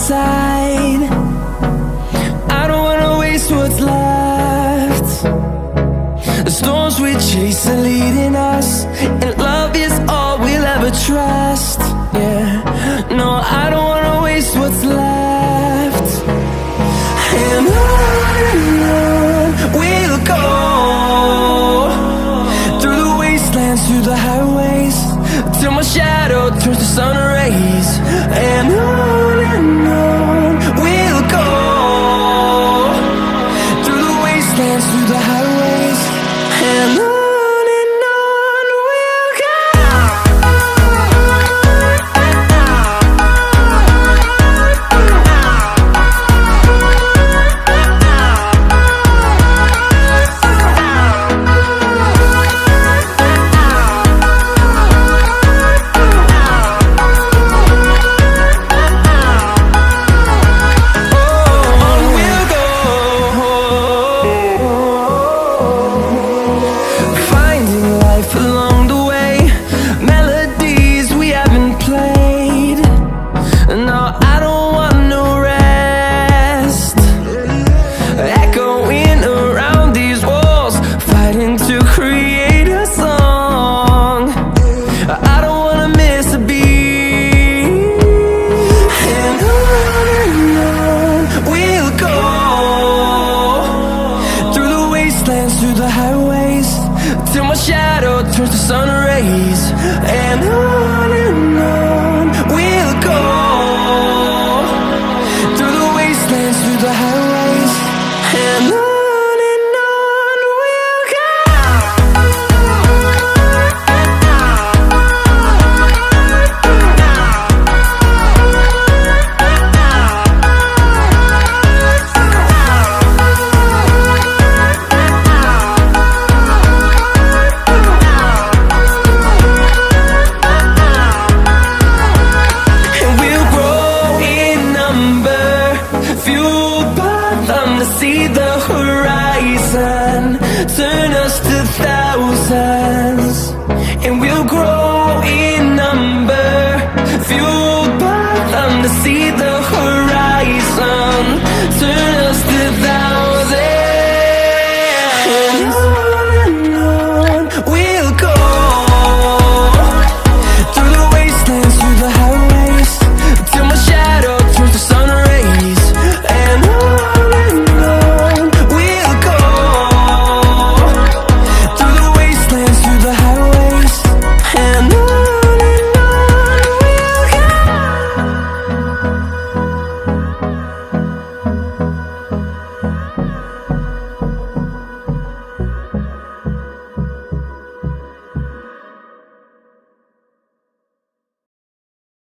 side. I don't wanna waste what's left. The storms we chase are leading us, and love is all we'll ever trust. Yeah, no, I don't wanna waste what's left. And on we'll go, through the wastelands, through the highways, till my shadow turns to sun rays. And on we'll go, through the wastelands, through the highways, and on we'll go. Through the highways, till my shadow turns to sun rays. And on we'll go, through the wastelands, through the highways, and on we'll go. See the horizon, turn us to thousands, and we'll grow in number, fueled by them to see the